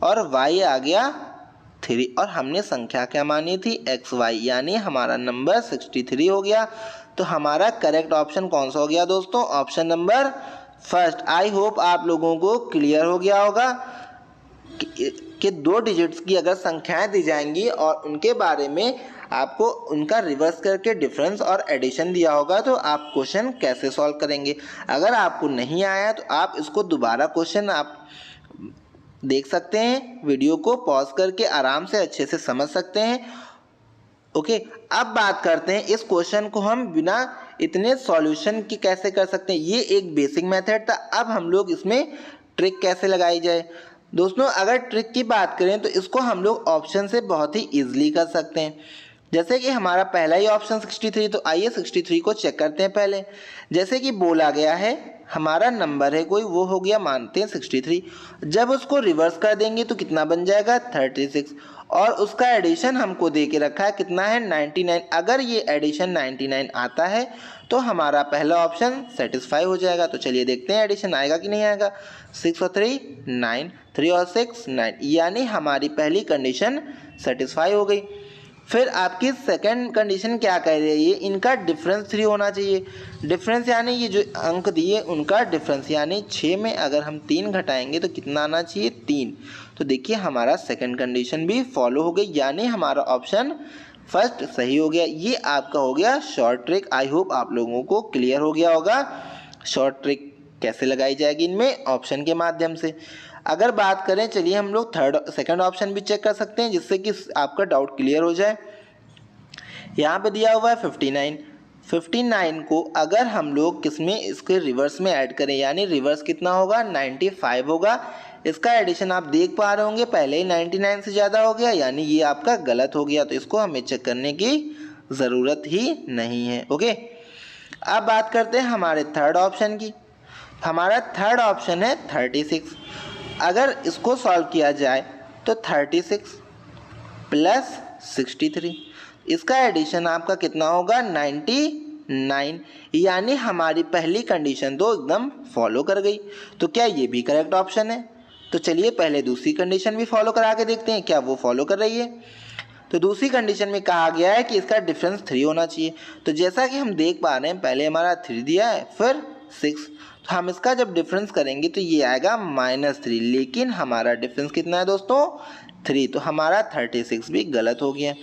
और y आ गया 3, और हमने संख्या क्या मानी थी xy, यानी हमारा नंबर 63 हो गया। तो हमारा करेक्ट ऑप्शन कौन सा हो गया दोस्तों, option number first. I hope आप लोगों को क्लियर हो गया होगा कि 2 डिजिट्स की अगर संख्याएं दी जाएंगी और उनके बारे में आपको उनका रिवर्स करके डिफरेंस और एडिशन दिया होगा तो आप क्वेश्चन कैसे सॉल्व करेंगे। अगर आपको नहीं आया तो आप इसको दोबारा क्वेश्चन आप देख सकते हैं, वीडियो को पॉज करके आराम से अच्छे से समझ सकते हैं। ओके, अब बात करते हैं इस क्वेश्चन को हम बिना इतने सॉल्यूशन की कैसे कर सकते हैं। ये एक बेसिक मेथड था, अब हम लोग इसमें ट्रिक कैसे लगाई जाए। दोस्तों अगर ट्रिक की बात करें तो इसको हम लोग ऑप्शन से बहुत ही इजीली कर सकते हैं। जैसे कि हमारा पहला ही ऑप्शन 63, तो आइए 63 को चेक करते हैं पहले। जैसे कि बोला गया है हमारा नंबर है कोई, वो हो गया मानते हैं 63, जब उसको रिवर्स कर देंगे तो कितना बन जाएगा 36, और उसका एडिशन हमको दे के रखा है कितना है 99। अगर ये एडिशन 99 आता है तो हमारा पहला ऑप्शन सेटिस्फाई हो जाएगा। तो चलिए देखते हैं एडिशन आएगा कि नहीं आएगा। 6 और 3 9, 3 और 6 9, यानी हमारी पहली कंडीशन सेटिस्फाई हो गई। फिर आपकी सेकंड कंडीशन क्या कह रही है, इनका डिफरेंस 3 होना चाहिए। डिफरेंस यानी ये जो अंक दिए उनका डिफरेंस, यानी 6 में अगर हम 3 घटाएंगे तो कितना आना चाहिए 3। तो देखिए हमारा सेकंड कंडीशन भी फॉलो हो गई, यानी हमारा ऑप्शन फर्स्ट सही हो गया। ये आपका हो गया शॉर्ट ट्रिक। आई होप आप लोगों को क्लियर हो गया होगा शॉर्ट ट्रिक कैसे लगाई जाएगी इनमें ऑप्शन के माध्यम से। अगर बात करें, चलिए हम लोग सेकंड ऑप्शन भी चेक कर सकते हैं जिससे कि आपका डाउट क्लियर हो जाए। यहाँ पे दिया हुआ है 59। 59 को अगर हम लोग किसमें इसके रिवर्स में ऐड करें, यानी रिवर्स कितना होगा 95 होगा। इसका एडिशन आप देख पा रहे होंगे पहले ही 99 से ज़्यादा हो गया, यानी ये आपका गलत हो गया, तो इसको हमें चेक करने की ज़रूरत ही नहीं है। ओके, अब बात करते हैं हमारे थर्ड ऑप्शन की। हमारा थर्ड ऑप्शन है 36। अगर इसको सॉल्व किया जाए तो 36 प्लस 63, इसका एडिशन आपका कितना होगा 99, यानी हमारी पहली कंडीशन तो एकदम फॉलो कर गई। तो क्या ये भी करेक्ट ऑप्शन है? तो चलिए पहले दूसरी कंडीशन भी फॉलो करा के देखते हैं क्या वो फॉलो कर रही है। तो दूसरी कंडीशन में कहा गया है कि इसका डिफरेंस 3 होना चाहिए। तो जैसा कि हम देख पा रहे हैं पहले हमारा 3 दिया है फिर 6, तो हम इसका जब डिफरेंस करेंगे तो ये आएगा -3, लेकिन हमारा डिफरेंस कितना है दोस्तों 3, तो हमारा 36 भी गलत हो गया,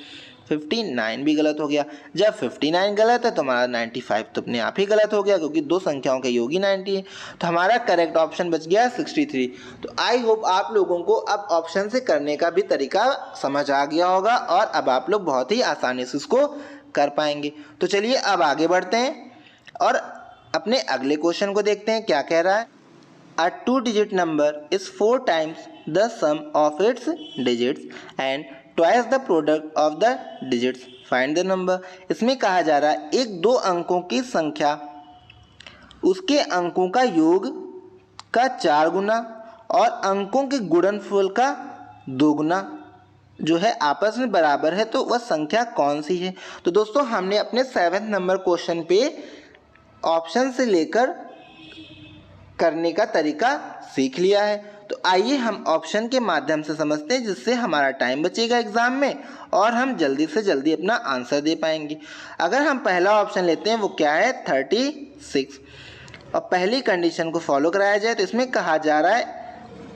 59 भी गलत हो गया। जब 59 गलत है तो हमारा 95 तो अपने आप ही गलत हो गया, क्योंकि दो संख्याओं का योग ही 90 है। तो हमारा करेक्ट ऑप्शन बच गया 63। तो आई होप आप लोगों को अब ऑप्शन से करने का भी तरीका समझ आ गया होगा और अब आप लोग बहुत ही आसानी से इसको कर पाएंगे। तो चलिए अब आगे बढ़ते हैं और अपने अगले क्वेश्चन को देखते हैं क्या कह रहा है। अ 2 digit number is 4 times the sum of its digits and twice the product of the digits. Find the number. इसमें कहा जा रहा है एक 2 अंकों की संख्या उसके अंकों का योग का 4 गुना और अंकों के गुणनफल का 2 गुना जो है आपस में बराबर है, तो वह संख्या कौन सी है। तो दोस्तों हमने अपने 7th नंबर क्वेश्चन पे ऑप्शन से लेकर करने का तरीका सीख लिया है। तो आइए हम ऑप्शन के माध्यम से समझते हैं, जिससे हमारा टाइम बचेगा एग्जाम में और हम जल्दी से जल्दी अपना आंसर दे पाएंगे। अगर हम पहला ऑप्शन लेते हैं वो क्या है 36, और पहली कंडीशन को फॉलो कराया जाए तो इसमें कहा जा रहा है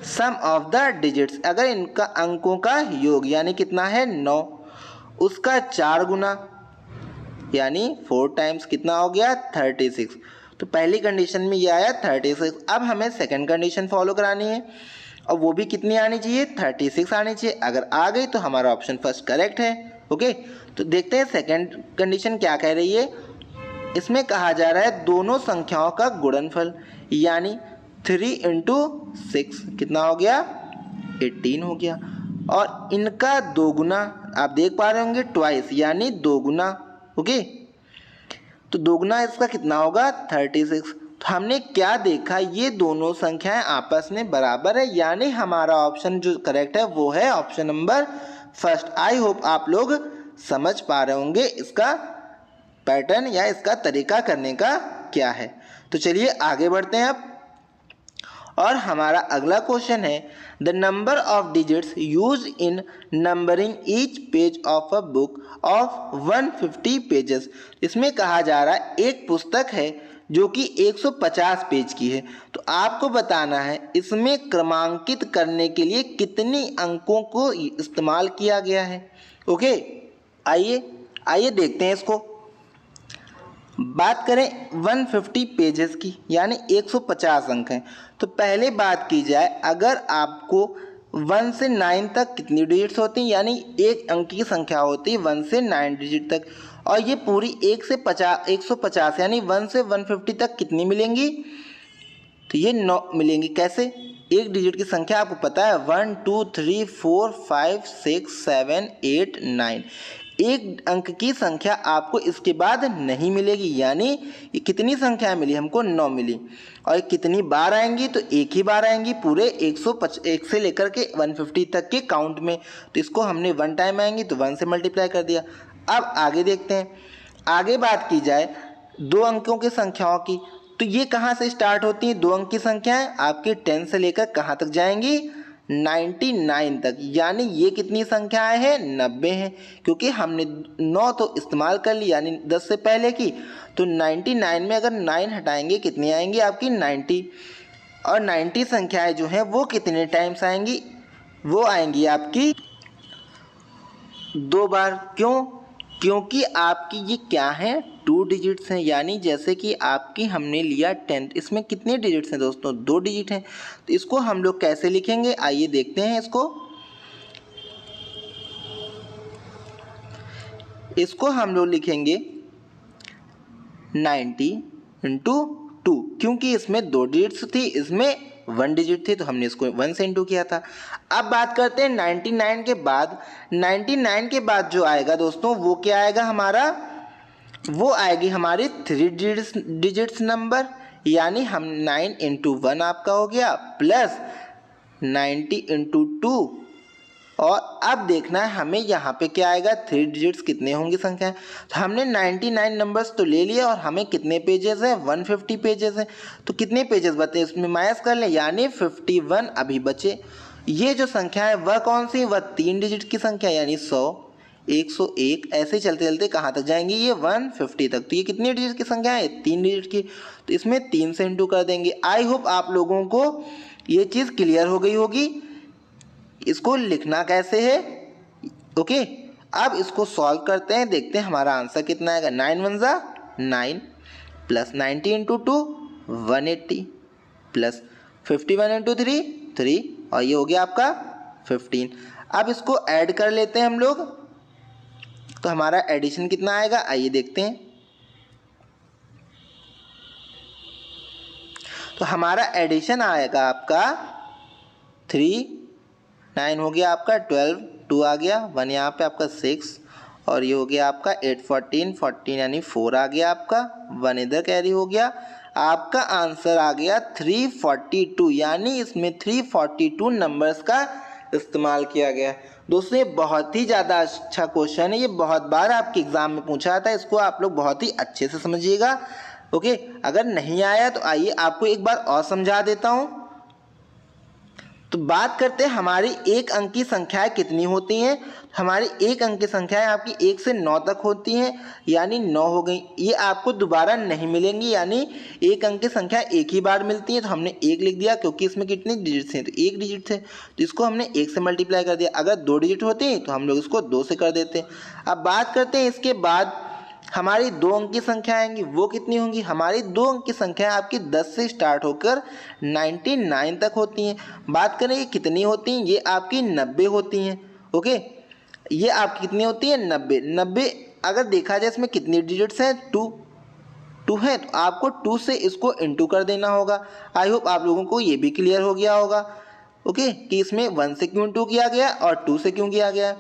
सम ऑफ द डिजिट्स, अगर इनका अंकों का योग यानी कितना है 9, उसका 4 गुना यानी 4 टाइम्स कितना हो गया 36। तो पहली कंडीशन में ये आया 36। अब हमें सेकंड कंडीशन फॉलो करानी है और वो भी कितनी आनी चाहिए 36 आनी चाहिए। अगर आ गई तो हमारा ऑप्शन फर्स्ट करेक्ट है। ओके, तो देखते हैं सेकंड कंडीशन क्या कह रही है। इसमें कहा जा रहा है दोनों संख्याओं का गुणनफल यानी 3 × 6 कितना हो गया 18 हो गया, और इनका 2 गुना आप देख पा रहे होंगे ट्वाइस यानी 2 गुना। ओके, तो 2 गुना इसका कितना होगा 36। तो हमने क्या देखा, ये दोनों संख्याएं आपस में बराबर है, यानी हमारा ऑप्शन जो करेक्ट है वो है option number first. I hope आप लोग समझ पा रहे होंगे इसका पैटर्न या इसका तरीका करने का क्या है। तो चलिए आगे बढ़ते हैं अब, और हमारा अगला क्वेश्चन है the number of digits use in numbering each page of a book of 150 pages. इसमें कहा जा रहा है एक पुस्तक है जो कि 150 पेज की है, तो आपको बताना है इसमें क्रमांकित करने के लिए कितनी अंकों को इस्तेमाल किया गया है। ओके, आइए देखते हैं इसको। बात करें 150 पेजेस की यानी 150 अंक हैं, तो पहले बात की जाए अगर आपको 1 से 9 तक कितनी डिजिट्स होती हैं, यानी एक अंक की संख्या होती है 1 से 9 डिजिट तक, और ये पूरी 1 से 150 यानी 1 से 150 तक कितनी मिलेंगी, तो ये 9 मिलेंगी। कैसे, एक डिजिट की संख्या आपको पता है 1 2 3 4 5 6 7 8 9, एक अंक की संख्या आपको इसके बाद नहीं मिलेगी, यानी कितनी संख्या मिली हमको 9 मिली, और कितनी बार आएंगी तो एक ही बार आएंगी पूरे 1 से लेकर के 150 तक के काउंट में। तो इसको हमने 1 टाइम आएंगी तो 1 से मल्टीप्लाई कर दिया। अब आगे देखते हैं, आगे बात की जाए 2 अंकों की संख्याओं की, तो ये कहाँ से स्टार्ट होती हैं 2 अंक की संख्याएं, आपके 10 से लेकर कहाँ तक जाएंगी 99 तक, यानी ये कितनी संख्याएं हैं 90 हैं, क्योंकि हमने 9 तो इस्तेमाल कर ली यानी 10 से पहले की, तो 99 में अगर 9 हटाएंगे कितनी आएंगी आपकी 90, और 90 संख्याएं जो हैं वो कितने टाइम्स आएंगी, वो आएंगी आपकी 2 बार। क्यों, क्योंकि आपकी ये क्या है 2 डिजिट्स हैं, यानी जैसे कि आपकी हमने लिया 10, इसमें कितने डिजिट्स हैं दोस्तों 2 डिजिट हैं, तो इसको हम लोग कैसे लिखेंगे आइए देखते हैं। इसको हम लोग लिखेंगे 90 × 2, क्योंकि इसमें 2 डिजिट्स थी इसमें 1 डिजिट थी, तो हमने इसको 1 से इंटू किया था। अब बात करते हैं 99 के बाद। 99 के बाद जो आएगा दोस्तों वो क्या आएगा हमारा, वो आएगी हमारी 3 डिजिट्स नंबर, यानी हम 9 × 1 आपका हो गया प्लस 90 × 2, और अब देखना है हमें यहाँ पे क्या आएगा 3 डिजिट्स कितने होंगे संख्या। तो हमने 99 नंबर्स तो ले लिया और हमें कितने पेजेस हैं 150 पेजेस हैं, तो कितने पेजेस बचे इसमें माइनस कर लें यानी 51 अभी बचे। ये जो संख्या है वह कौन सी, वह 3 डिजिट की संख्या यानी 100 101 ऐसे चलते चलते कहाँ तक जाएंगी ये 150 तक। तो ये कितनी डिजिट की संख्या है 3 डिजिट की, तो इसमें 3 से इंटू कर देंगे। आई होप आप लोगों को ये चीज़ क्लियर हो गई होगी इसको लिखना कैसे है। ओके, अब इसको सॉल्व करते हैं, देखते हैं हमारा आंसर कितना आएगा। 9 × 1 = 9 प्लस 90 × 2 180 प्लस 51 × 3 3, और ये हो गया आपका 15। अब इसको ऐड कर लेते हैं हम लोग, तो हमारा एडिशन कितना आएगा आइए देखते हैं। तो हमारा एडिशन आएगा आपका 3, 9 हो गया आपका 12, 2 आ गया, 1 यहाँ पे आपका 6 और ये हो गया आपका 8, 14, 14 यानी 4 आ गया आपका, 1 इधर कैरी हो गया। आपका आंसर आ गया 342 यानी इसमें 342 नंबर्स का इस्तेमाल किया गया है। दोस्तों ये बहुत ही ज़्यादा अच्छा क्वेश्चन है, ये बहुत बार आपके एग्ज़ाम में पूछा जाता है, इसको आप लोग बहुत ही अच्छे से समझिएगा। ओके, अगर नहीं आया तो आइए आपको एक बार और समझा देता हूँ। तो बात करते हैं हमारी एक अंक की संख्याएं कितनी होती हैं। हमारी एक अंक की संख्याएं आपकी 1 से 9 तक होती हैं, यानी 9 हो गई। ये आपको दोबारा नहीं मिलेंगी, यानी एक अंक की संख्या एक ही बार मिलती है। तो हमने 1 लिख दिया क्योंकि इसमें कितने डिजिट्स हैं, तो 1 डिजिट थे, तो इसको हमने 1 से मल्टीप्लाई कर दिया। अगर 2 डिजिट होते हैं तो हम लोग इसको 2 से कर देते हैं। अब बात करते हैं इसके बाद हमारी 2 अंक की संख्या आएंगी, वो कितनी होंगी। हमारी 2 अंक की संख्या आपकी 10 से स्टार्ट होकर 99 तक होती हैं। बात करें ये कितनी होती हैं, ये आपकी 90 होती हैं। ओके, ये आपकी कितनी होती है 90। 90 अगर देखा जाए इसमें कितनी डिजिट्स हैं, 2 है, तो आपको 2 से इसको इंटू कर देना होगा। आई होप आप लोगों को ये भी क्लियर हो गया होगा। ओके, कि इसमें 1 से क्यों इंटू किया गया और 2 से क्यों किया गया।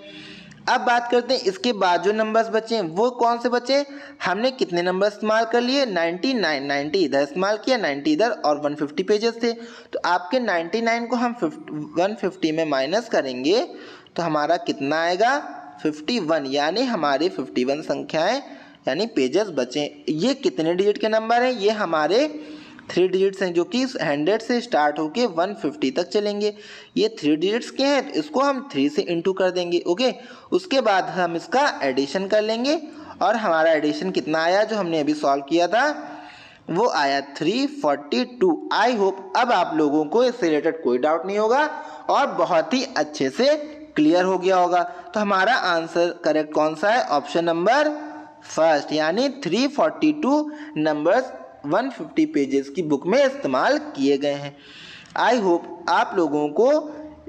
अब बात करते हैं इसके बाद जो नंबर्स बचे हैं वो कौन से बचे। हमने कितने नंबर इस्तेमाल कर लिए, 99, 90 इधर इस्तेमाल किया, 90 इधर और 150 पेजेस थे। तो आपके 99 को हम 150 में माइनस करेंगे तो हमारा कितना आएगा 51, यानी हमारे 51 संख्याएं यानी पेजेस बचे। ये कितने डिजिट के नंबर हैं, ये हमारे 3 डिजिट्स हैं जो कि 100 से स्टार्ट होके 150 तक चलेंगे। ये 3 डिजिट्स के हैं, तो इसको हम 3 से इंटू कर देंगे। ओके, उसके बाद हम इसका एडिशन कर लेंगे और हमारा एडिशन कितना आया जो हमने अभी सॉल्व किया था, वो आया 342। आई होप अब आप लोगों को इससे रिलेटेड कोई डाउट नहीं होगा और बहुत ही अच्छे से क्लियर हो गया होगा। तो हमारा आंसर करेक्ट कौन सा है, ऑप्शन नंबर फर्स्ट, यानी 342 नंबर्स 150 पेजेस की बुक में इस्तेमाल किए गए हैं। आई होप आप लोगों को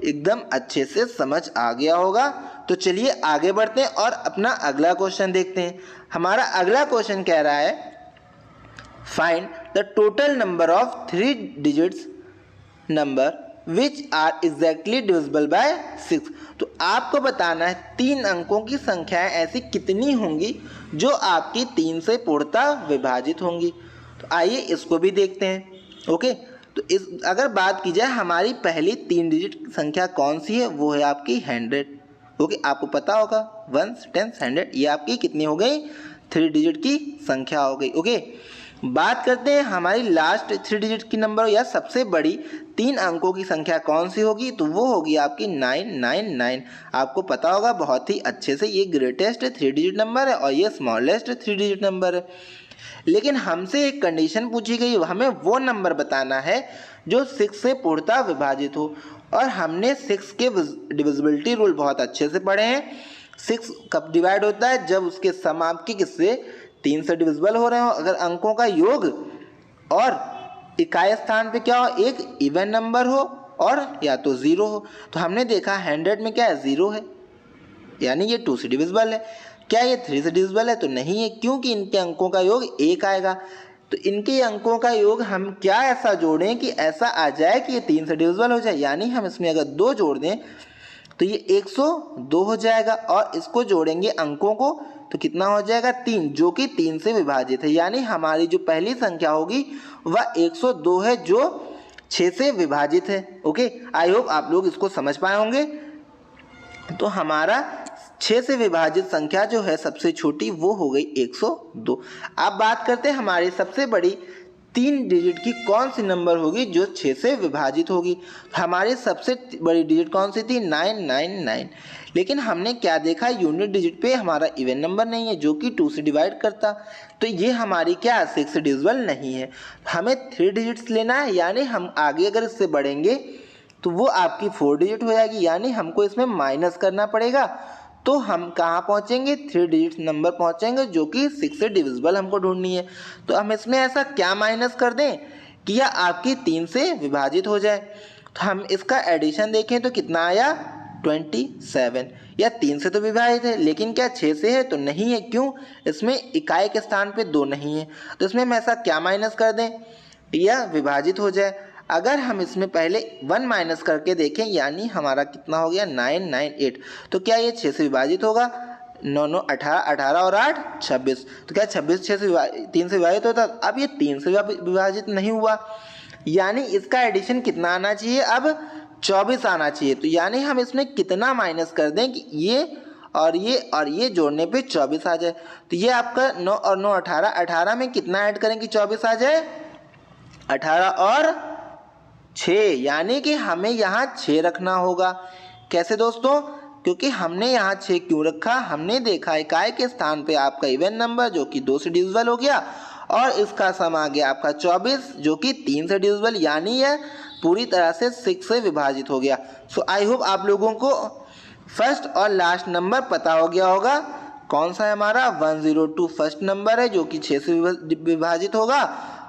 एकदम अच्छे से समझ आ गया होगा। तो चलिए आगे बढ़ते हैं और अपना अगला क्वेश्चन देखते हैं। हमारा अगला क्वेश्चन कह रहा है find the total number of 3 digits number which are exactly divisible by 6। तो आपको बताना है 3 अंकों की संख्याएं ऐसी कितनी होंगी जो आपकी 3 से पूर्णतः विभाजित होंगी। तो आइए इसको भी देखते हैं। ओके, तो इस अगर बात की जाए हमारी पहली 3 डिजिट संख्या कौन सी है, वो है आपकी 100। ओके, आपको पता होगा 1, 10, 100 ये आपकी कितनी हो गई 3 डिजिट की संख्या हो गई। ओके, बात करते हैं हमारी लास्ट 3 डिजिट की नंबर या सबसे बड़ी 3 अंकों की संख्या कौन सी होगी, तो वो होगी आपकी 999। आपको पता होगा बहुत ही अच्छे से ये ग्रेटेस्ट 3 डिजिट नंबर है और ये स्मॉलेस्ट 3 डिजिट नंबर है। लेकिन हमसे एक कंडीशन पूछी गई, हमें वो नंबर बताना है जो 6 से पूर्णतः विभाजित हो। और हमने 6 के डिविजिबिलिटी रूल बहुत अच्छे से पढ़े हैं। 6 कब डिवाइड होता है, जब उसके सम आपके किससे 3 से डिविजिबल हो रहे हो। अगर अंकों का योग और इकाई स्थान पे क्या हो, एक इवन नंबर हो और या तो 0 हो। तो हमने देखा 100 में क्या है 0 है, यानी ये 2 से डिविजिबल है। क्या ये 3 से डिविजिबल है, तो नहीं है, क्योंकि इनके अंकों का योग 1 आएगा। तो इनके अंकों का योग हम क्या ऐसा जोड़ें कि ऐसा आ जाए कि ये 3 से डिविजिबल हो जाए, यानी हम इसमें अगर 2 जोड़ दें तो ये 102 हो जाएगा और इसको जोड़ेंगे अंकों को तो कितना हो जाएगा 3, जो कि 3 से विभाजित है। यानी हमारी जो पहली संख्या होगी वह 102 है जो 6 से विभाजित है। ओके, आई होप आप लोग इसको समझ पाए होंगे। तो हमारा 6 से विभाजित संख्या जो है सबसे छोटी वो हो गई 102। अब बात करते हैं हमारी सबसे बड़ी 3 डिजिट की कौन सी नंबर होगी जो 6 से विभाजित होगी। हमारी सबसे बड़ी डिजिट कौन सी थी 999। लेकिन हमने क्या देखा, यूनिट डिजिट पे हमारा इवन नंबर नहीं है जो कि 2 से डिवाइड करता, तो ये हमारी क्या 6 से डिविजिबल नहीं है। हमें 3 डिजिट्स लेना है, यानी हम आगे अगर इससे बढ़ेंगे तो वो आपकी 4 डिजिट हो जाएगी, यानी हमको इसमें माइनस करना पड़ेगा। तो हम कहाँ पहुँचेंगे 3 डिजिट नंबर पहुँचेंगे जो कि 6 से डिविजिबल हमको ढूंढनी है। तो हम इसमें ऐसा क्या माइनस कर दें कि यह आपकी 3 से विभाजित हो जाए। तो हम इसका एडिशन देखें तो कितना आया 27। या 3 से तो विभाजित है लेकिन क्या 6 से है, तो नहीं है। क्यों, इसमें इकाई के स्थान पे 2 नहीं है। तो इसमें हम ऐसा क्या माइनस कर दें यह विभाजित हो जाए। अगर हम इसमें पहले 1 माइनस करके देखें, यानी हमारा कितना हो गया 9 9 8, तो क्या ये 6 से विभाजित होगा? 9 9 18, 18 और 8 26, तो क्या 26 6 से 3 से विभाजित होता? अब ये 3 से विभाजित नहीं हुआ, यानी इसका एडिशन कितना आना चाहिए? अब 24 आना चाहिए। तो यानी हम इसमें कितना माइनस कर दें कि ये और ये जोड़ने पे 24 आ जाए। तो ये आपका 9 और 9 18, 18 में कितना ऐड करें कि 24 आ जाए? 18 और 6, यानी कि हमें यहाँ 6 रखना होगा। कैसे दोस्तों? क्योंकि हमने यहाँ 6 क्यों रखा? हमने देखा इकाई के स्थान पे आपका इवन नंबर जो कि 2 से डिविजिबल हो गया, और इसका सम आ गया आपका 24 जो कि 3 से डिविजिबल, यानी यह पूरी तरह से 6 से विभाजित हो गया। सो आई होप आप लोगों को फर्स्ट और लास्ट नंबर पता हो गया होगा। कौन सा है हमारा? 102 फर्स्ट नंबर है जो कि 6 से विभाजित होगा,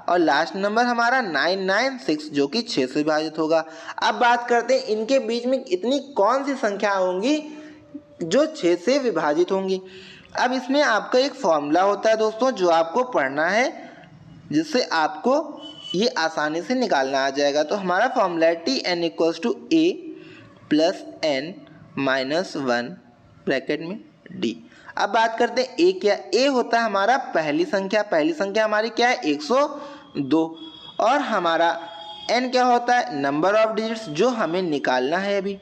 और लास्ट नंबर हमारा 996 जो कि 6 से विभाजित होगा। अब बात करते हैं इनके बीच में इतनी कौन सी संख्या होंगी जो 6 से विभाजित होंगी। अब इसमें आपका एक फॉर्मूला होता है दोस्तों जो आपको पढ़ना है, जिससे आपको ये आसानी से निकालना आ जाएगा। तो हमारा फॉर्मूला है Tn = a + n - 1 ब्रैकेट में d। अब बात करते हैं a क्या? a होता है हमारा पहली संख्या हमारी क्या है? 102, और हमारा n क्या होता है? नंबर ऑफ डिजिट्स जो हमें निकालना है अभी।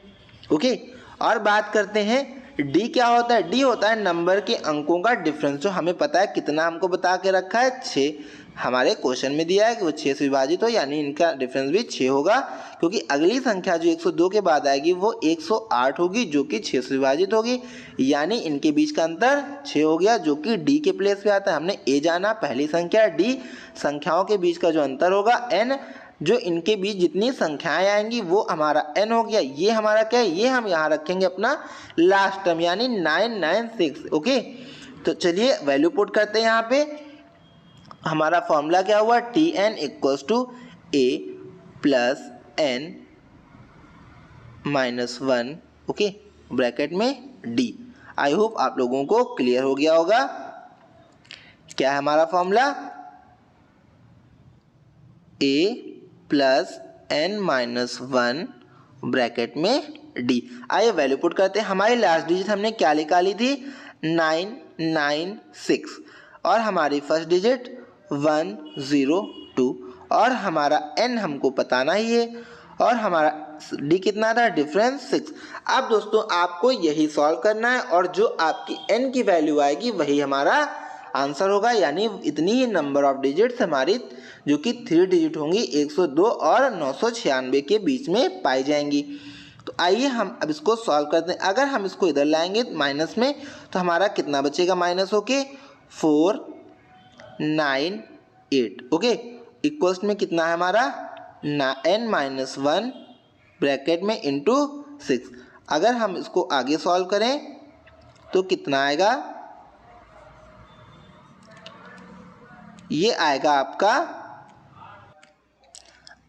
ओके, और बात करते हैं d क्या होता है? d होता है नंबर के अंकों का डिफरेंस, जो हमें पता है कितना हमको बता के रखा है 6। हमारे क्वेश्चन में दिया है कि वो 6 से विभाजित हो, यानी इनका डिफरेंस भी 6 होगा, क्योंकि अगली संख्या जो 102 के बाद आएगी वो 108 होगी जो कि 6 से विभाजित होगी, यानी इनके बीच का अंतर 6 हो गया जो कि d के प्लेस पे आता है। हमने a जाना पहली संख्या, d संख्याओं के बीच का जो अंतर होगा n, जो इनके बीच जितनी संख्याएं आएंगी वो हमारा n हो गया। ये हमारा क्या है? ये हम यहाँ रखेंगे अपना लास्ट टर्म, यानी 996। ओके, तो चलिए वैल्यू पुट करते हैं यहाँ पे। हमारा फॉर्मूला क्या हुआ? Tn = a + n - 1, okay, bracket में d। आई होप आप लोगों को क्लियर हो गया होगा। क्या है हमारा फॉर्मूला? a + n - 1 ब्रैकेट में d। आइए वैल्यू पुट करते हैं। हमारी लास्ट डिजिट हमने क्या निकाली थी? 996, और हमारी फर्स्ट डिजिट 102, और हमारा n हमको बताना ही है, और हमारा d कितना था? डिफरेंस 6। अब दोस्तों आपको यही सॉल्व करना है, और जो आपकी n की वैल्यू आएगी वही हमारा आंसर होगा, यानी इतनी ही नंबर ऑफ डिजिट्स हमारी जो कि 3 डिजिट होंगी 102 और 996 के बीच में पाई जाएंगी। तो आइए हम अब इसको सॉल्व करते हैं। अगर हम इसको इधर लाएंगे माइनस में, तो हमारा कितना बचेगा माइनस होके? 4 9 8, ओके, इक्वल्स में कितना है हमारा? n - 1 ब्रैकेट में इंटू 6। अगर हम इसको आगे सॉल्व करें तो कितना आएगा? ये आएगा आपका,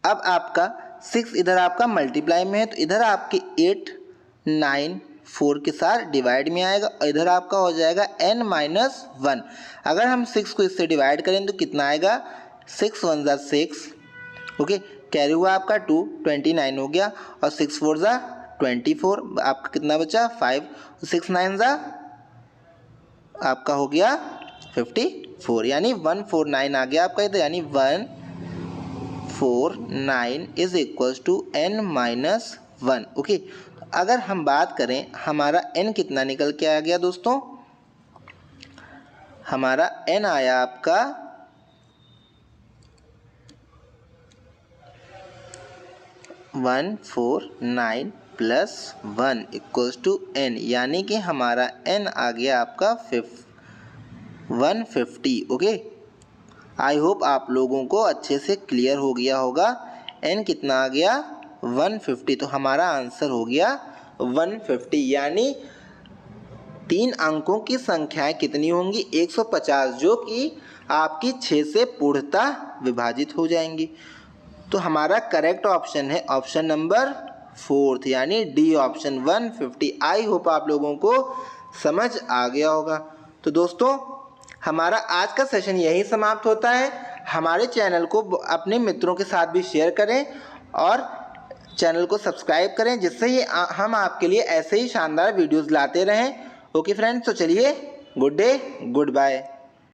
अब आपका 6 इधर आपका मल्टीप्लाई में है, तो इधर आपके 8 9 4 के साथ डिवाइड में आएगा, और इधर आपका हो जाएगा n - 1। अगर हम 6 को इससे डिवाइड करें तो कितना आएगा? 6 1 = 6, ओके, कैरी हुआ आपका 2 29 हो गया, और 6 4 = 24, आपका कितना बचा? 5, 6 9 = आपका हो गया 54, यानी 149 आ गया आपका इधर, यानी 149 = n - 1, ओके। अगर हम बात करें हमारा n कितना निकल के आ गया दोस्तों? हमारा n आया आपका 149 + 1 = n, यानी कि हमारा n आ गया आपका 150, ओके। आई होप आप लोगों को अच्छे से क्लियर हो गया होगा। n कितना आ गया? 150, तो हमारा आंसर हो गया 150, यानी 3 अंकों की संख्याएं कितनी होंगी? 150, जो कि आपकी 6 से पूर्णतः विभाजित हो जाएंगी। तो हमारा करेक्ट ऑप्शन है ऑप्शन नंबर 4, यानी डी ऑप्शन 150। आई होप आप लोगों को समझ आ गया होगा। तो दोस्तों हमारा आज का सेशन यही समाप्त होता है। हमारे चैनल को अपने मित्रों के साथ भी शेयर करें और चैनल को सब्सक्राइब करें, जिससे ही हम आपके लिए ऐसे ही शानदार वीडियोस लाते रहें। ओके फ्रेंड्स, तो चलिए गुड डे गुड बाय।